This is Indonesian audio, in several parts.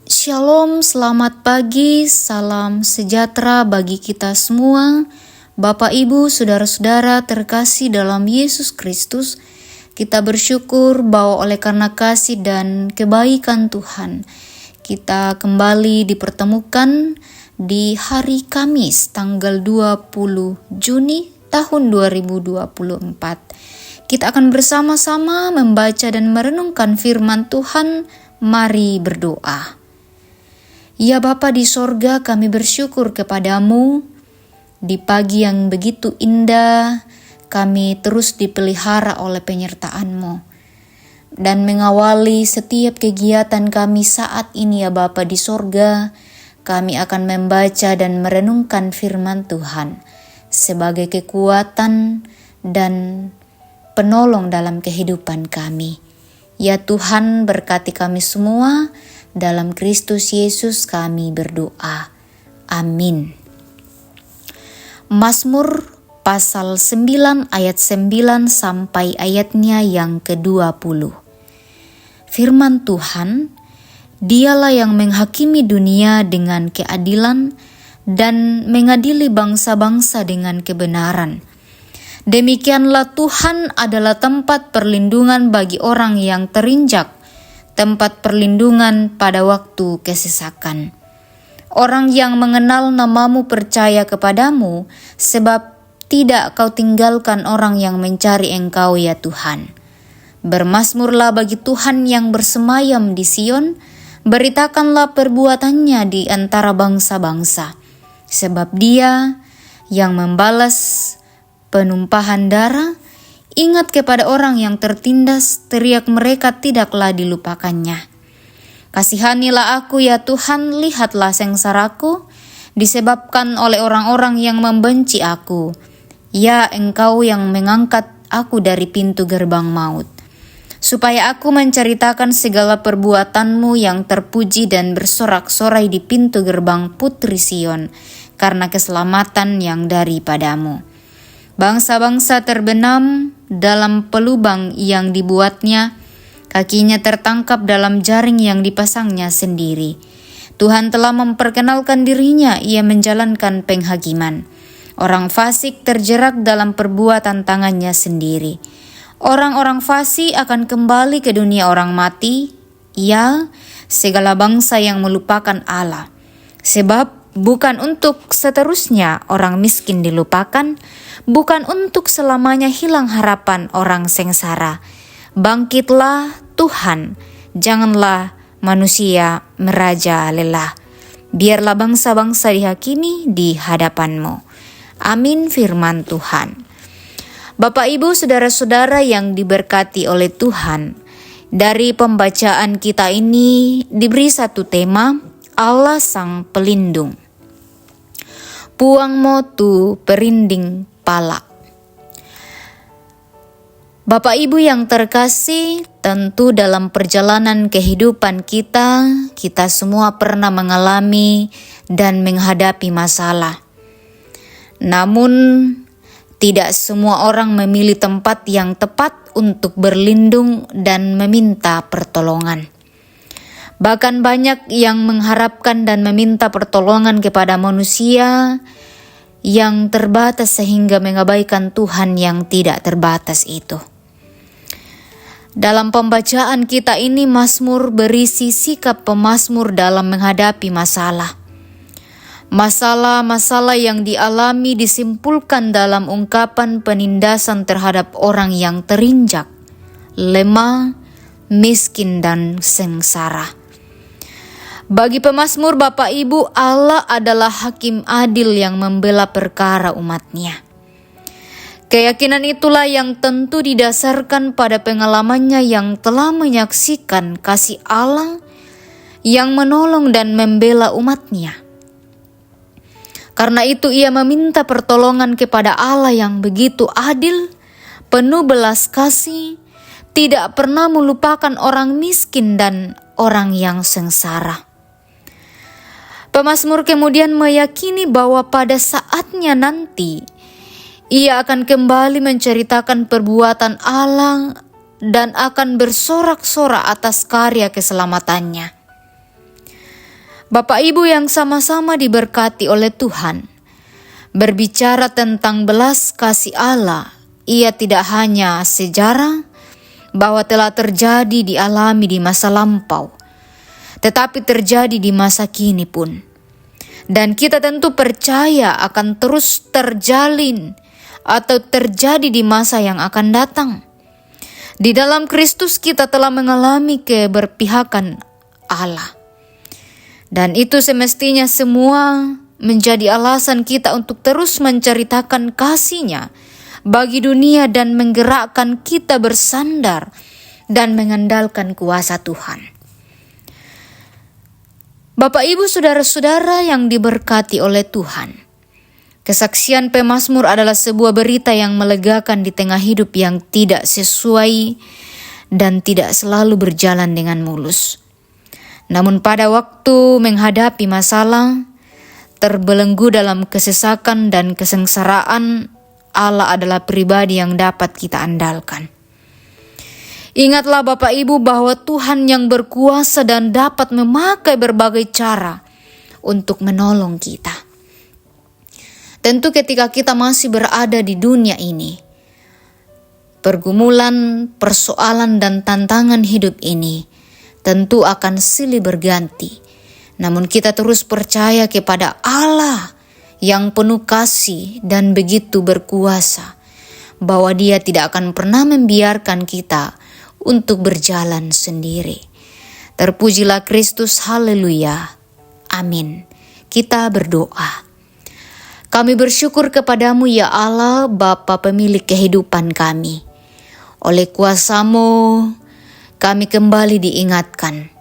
Shalom, selamat pagi, salam sejahtera bagi kita semua. Bapak, Ibu, saudara-saudara terkasih dalam Yesus Kristus, kita bersyukur bahwa oleh karena kasih dan kebaikan Tuhan, kita kembali dipertemukan di hari Kamis tanggal 20 Juni tahun 2024. Kita akan bersama-sama membaca dan merenungkan firman Tuhan. Mari berdoa. Ya Bapa di sorga, kami bersyukur kepadamu. Di pagi yang begitu indah, kami terus dipelihara oleh penyertaan-Mu. Dan mengawali setiap kegiatan kami saat ini ya Bapa di sorga, kami akan membaca dan merenungkan firman Tuhan sebagai kekuatan dan penolong dalam kehidupan kami. Ya Tuhan, berkati kami semua. Dalam Kristus Yesus kami berdoa. Amin. Mazmur pasal 9 ayat 9 sampai ayatnya yang ke-20. Firman Tuhan, Dialah yang menghakimi dunia dengan keadilan dan mengadili bangsa-bangsa dengan kebenaran. Demikianlah Tuhan adalah tempat perlindungan bagi orang yang terinjak, tempat perlindungan pada waktu kesesakan. Orang yang mengenal namamu percaya kepadamu, sebab tidak kau tinggalkan orang yang mencari engkau ya Tuhan. Bermazmurlah bagi Tuhan yang bersemayam di Sion, beritakanlah perbuatannya di antara bangsa-bangsa. Sebab Dia yang membalas penumpahan darah, ingat kepada orang yang tertindas, teriak mereka tidaklah dilupakannya. Kasihanilah aku ya Tuhan, lihatlah sengsaraku, disebabkan oleh orang-orang yang membenci aku. Ya Engkau yang mengangkat aku dari pintu gerbang maut, supaya aku menceritakan segala perbuatanmu yang terpuji dan bersorak-sorai di pintu gerbang Putri Sion, karena keselamatan yang daripadamu. Bangsa-bangsa terbenam dalam pelubang yang dibuatnya, kakinya tertangkap dalam jaring yang dipasangnya sendiri. Tuhan telah memperkenalkan dirinya, Ia menjalankan penghakiman. Orang fasik terjerak dalam perbuatan tangannya sendiri. Orang-orang fasik akan kembali ke dunia orang mati, ya, segala bangsa yang melupakan Allah. Sebab bukan untuk seterusnya orang miskin dilupakan, bukan untuk selamanya hilang harapan orang sengsara. Bangkitlah Tuhan, janganlah manusia merajalela. Biarlah bangsa-bangsa dihakimi di hadapan-Mu. Amin firman Tuhan. Bapak, Ibu, saudara-saudara yang diberkati oleh Tuhan, dari pembacaan kita ini diberi satu tema, Allah Sang Pelindung. Puang motu perinding pala. Bapak Ibu yang terkasih, tentu dalam perjalanan kehidupan kita semua pernah mengalami dan menghadapi masalah. Namun, tidak semua orang memilih tempat yang tepat untuk berlindung dan meminta pertolongan. Bahkan banyak yang mengharapkan dan meminta pertolongan kepada manusia yang terbatas sehingga mengabaikan Tuhan yang tidak terbatas itu. Dalam pembacaan kita ini, Mazmur berisi sikap pemazmur dalam menghadapi masalah. Masalah-masalah yang dialami disimpulkan dalam ungkapan penindasan terhadap orang yang terinjak, lemah, miskin, dan sengsara. Bagi pemazmur Bapak Ibu, Allah adalah hakim adil yang membela perkara umat-Nya. Keyakinan itulah yang tentu didasarkan pada pengalamannya yang telah menyaksikan kasih Allah yang menolong dan membela umat-Nya. Karena itu Ia meminta pertolongan kepada Allah yang begitu adil, penuh belas kasih, tidak pernah melupakan orang miskin dan orang yang sengsara. Pemazmur kemudian meyakini bahwa pada saatnya nanti Ia akan kembali menceritakan perbuatan Allah dan akan bersorak-sorak atas karya keselamatannya. Bapak Ibu yang sama-sama diberkati oleh Tuhan, berbicara tentang belas kasih Allah, ia tidak hanya sejarah bahwa telah terjadi dialami di masa lampau, tetapi terjadi di masa kini pun. Dan kita tentu percaya akan terus terjalin atau terjadi di masa yang akan datang. Di dalam Kristus kita telah mengalami keberpihakan Allah. Dan itu semestinya semua menjadi alasan kita untuk terus menceritakan kasih-Nya bagi dunia dan menggerakkan kita bersandar dan mengandalkan kuasa Tuhan. Bapak Ibu saudara-saudara yang diberkati oleh Tuhan, kesaksian pemazmur adalah sebuah berita yang melegakan di tengah hidup yang tidak sesuai dan tidak selalu berjalan dengan mulus. Namun pada waktu menghadapi masalah, terbelenggu dalam kesesakan dan kesengsaraan, Allah adalah pribadi yang dapat kita andalkan. Ingatlah Bapak Ibu bahwa Tuhan yang berkuasa dan dapat memakai berbagai cara untuk menolong kita. Tentu ketika kita masih berada di dunia ini, pergumulan, persoalan dan tantangan hidup ini tentu akan silih berganti. Namun kita terus percaya kepada Allah yang penuh kasih dan begitu berkuasa, bahwa Dia tidak akan pernah membiarkan kita untuk berjalan sendiri. Terpujilah Kristus, haleluya, amin. Kita berdoa. Kami bersyukur kepadamu ya Allah, Bapa pemilik kehidupan kami. Oleh kuasa-Mu, kami kembali diingatkan.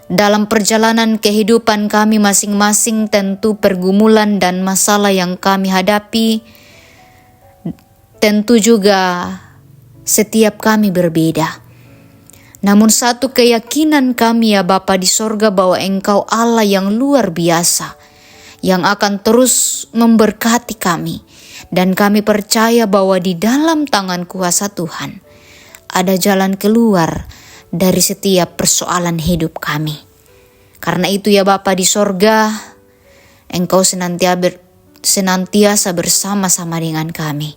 Dalam perjalanan kehidupan kami masing-masing, tentu pergumulan dan masalah yang kami hadapi, tentu juga setiap kami berbeda. Namun satu keyakinan kami ya Bapa di sorga, bahwa Engkau Allah yang luar biasa, yang akan terus memberkati kami. Dan kami percaya bahwa di dalam tangan kuasa Tuhan ada jalan keluar dari setiap persoalan hidup kami. Karena itu ya Bapa di sorga, Engkau senantiasa bersama-sama dengan kami.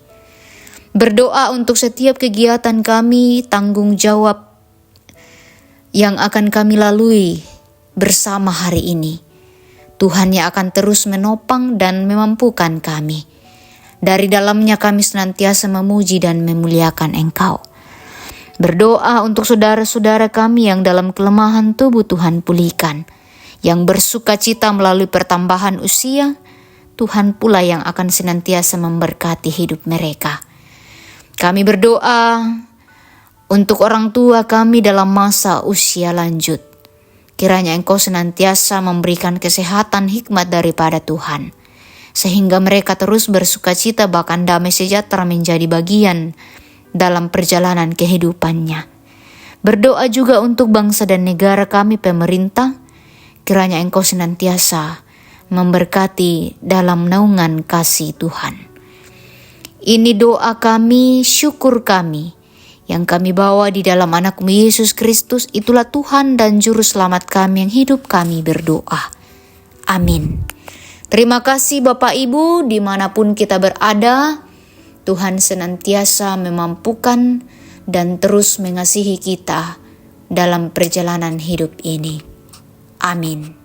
Berdoa untuk setiap kegiatan kami, tanggung jawab yang akan kami lalui bersama hari ini. Tuhan yang akan terus menopang dan memampukan kami. Dari dalamnya kami senantiasa memuji dan memuliakan Engkau. Berdoa untuk saudara-saudara kami yang dalam kelemahan tubuh Tuhan pulihkan, yang bersuka cita melalui pertambahan usia, Tuhan pula yang akan senantiasa memberkati hidup mereka. Kami berdoa untuk orang tua kami dalam masa usia lanjut. Kiranya Engkau senantiasa memberikan kesehatan hikmat daripada Tuhan, sehingga mereka terus bersuka cita, bahkan damai sejahtera menjadi bagian dalam perjalanan kehidupannya. Berdoa juga untuk bangsa dan negara kami, pemerintah. Kiranya Engkau senantiasa memberkati dalam naungan kasih Tuhan. Ini doa kami, syukur kami, yang kami bawa di dalam anak-Mu Yesus Kristus. Itulah Tuhan dan Juru Selamat kami yang hidup kami berdoa. Amin. Terima kasih Bapak Ibu, dimanapun kita berada, Tuhan senantiasa memampukan dan terus mengasihi kita dalam perjalanan hidup ini. Amin.